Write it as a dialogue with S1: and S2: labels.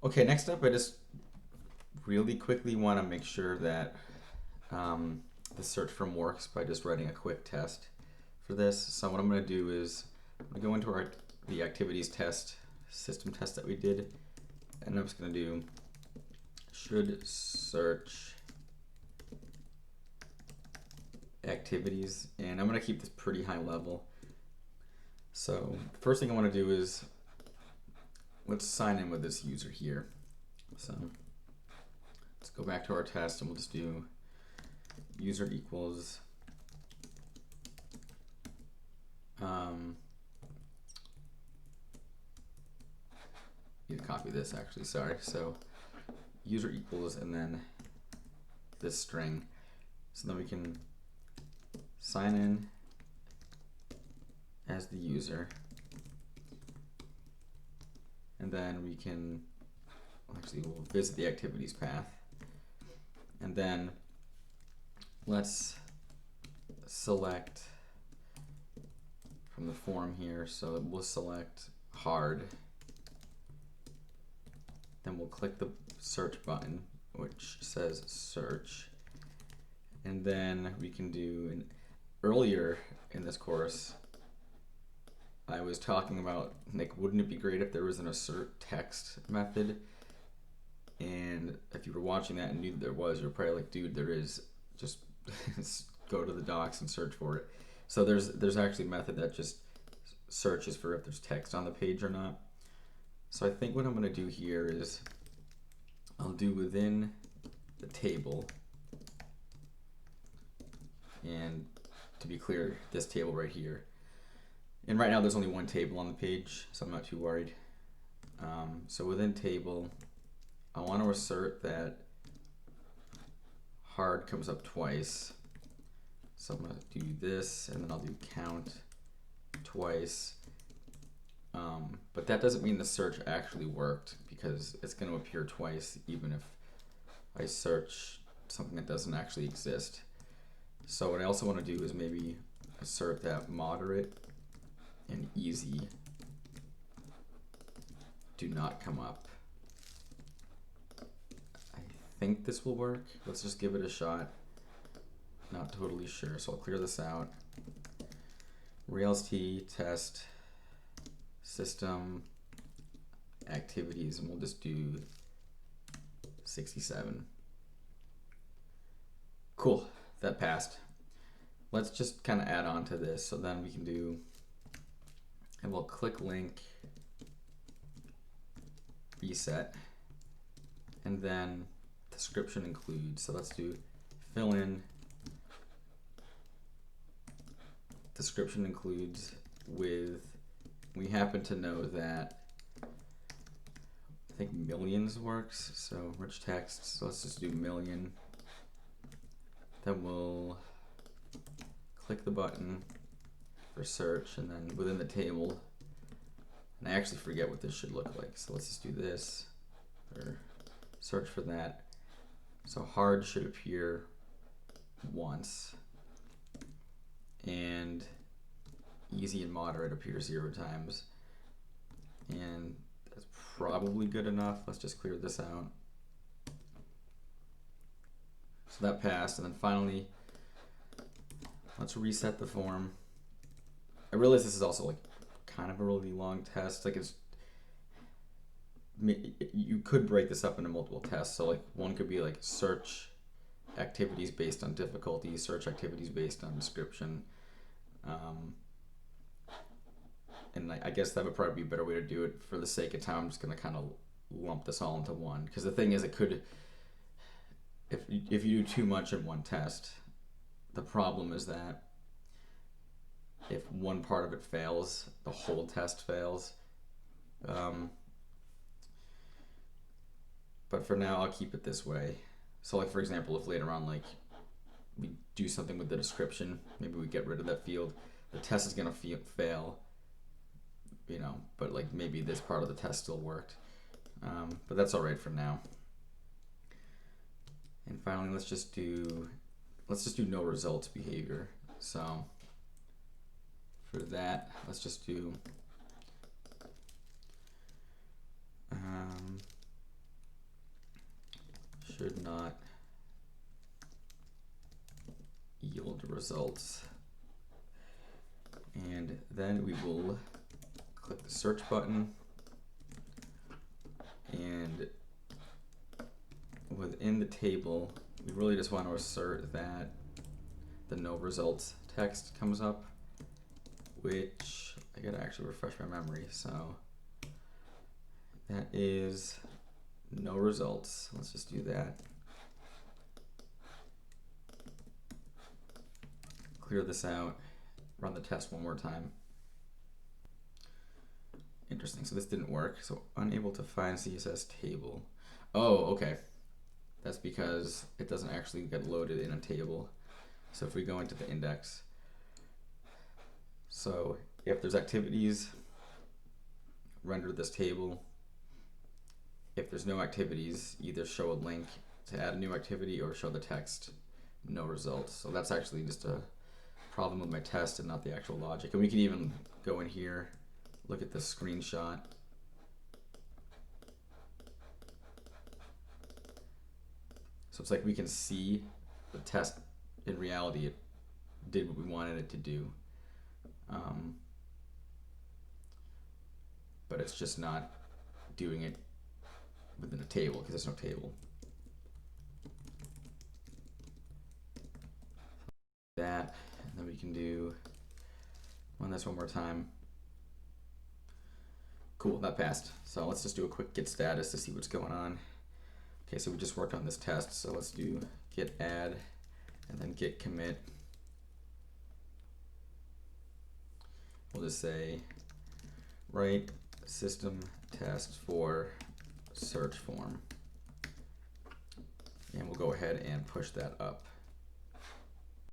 S1: Okay, next up, I just really quickly want to make sure that um, the search firm works by just writing a quick test for this. So what I'm going to do is I'm going to go into the activities test, system test that we did, and I'm just going to do should search activities, and I'm going to keep this pretty high level. So the first thing I want to do is let's sign in with this user here. So let's go back to our test and we'll just do user equals need to copy this actually, sorry. So user equals and then this string. So then we can sign in as the user. And then we can, actually we'll visit the activities path. And then let's select from the form here. So we'll select hard. Then we'll click the search button, which says search. And then we can do, earlier in this course, I was talking about, like, wouldn't it be great if there was an assert text method? And if you were watching that and knew that there was, you're probably like, dude, there is, just go to the docs and search for it. So there's actually a method that just searches for if there's text on the page or not. So I think what I'm going to do here is I'll do within the table, and to be clear, this table right here. And right now there's only one table on the page, so I'm not too worried. So within table, I want to assert that hard comes up twice. So I'm going to do this, and then I'll do count twice. But that doesn't mean the search actually worked, because it's going to appear twice even if I search something that doesn't actually exist. So what I also want to do is maybe assert that moderate and easy do not come up. I think this will work. Let's just give it a shot. Not totally sure, so I'll clear this out. Rails T test system activities, and we'll just do 67. Cool, that passed. Let's just kind of add on to this. So then we can do, and we'll click link, reset, and then description includes. So let's do fill in description includes with, we happen to know that I think millions works, so rich text, so let's just do million. Then we'll click the button for search, and then within the table, and I actually forget what this should look like, so let's just do this, or search for that. So hard should appear once, and easy and moderate appear 0 times, and that's probably good enough. Let's just clear this out. So that passed, and then finally, let's reset the form. I realize this is also like kind of a really long test. Like, it's, you could break this up into multiple tests. So like one could be like search activities based on difficulty, search activities based on description. And I guess that would probably be a better way to do it. For the sake of time, I'm just going to kind of lump this all into one. Because the thing is, it could, if you do too much in one test, the problem is that if one part of it fails, the whole test fails. But for now, I'll keep it this way. So like, for example, if later on, like, we do something with the description, maybe we get rid of that field, the test is going to fail, you know, but like maybe this part of the test still worked. But that's all right for now. And finally, let's just do no results behavior. So for that, let's just do did not yield results. And then we will click the search button, and within the table, we really just want to assert that the no results text comes up, which I gotta actually refresh my memory. So that is no results. Let's just do that. Clear this out, run the test one more time. Interesting, so this didn't work. So unable to find CSS table. Oh, okay. That's because it doesn't actually get loaded in a table. So if we go into the index, so if there's activities, render this table. If there's no activities, either show a link to add a new activity or show the text no results. So that's actually just a problem with my test and not the actual logic. And we can even go in here, look at the screenshot. So it's like we can see the test in reality it did what we wanted it to do. But it's just not doing it within a table because there's no table. That, and then we can run this one more time. Cool, that passed. So let's just do a quick git status to see what's going on. Okay, so we just worked on this test, so let's do git add and then git commit. We'll just say write system test for search form, and we'll go ahead and push that up.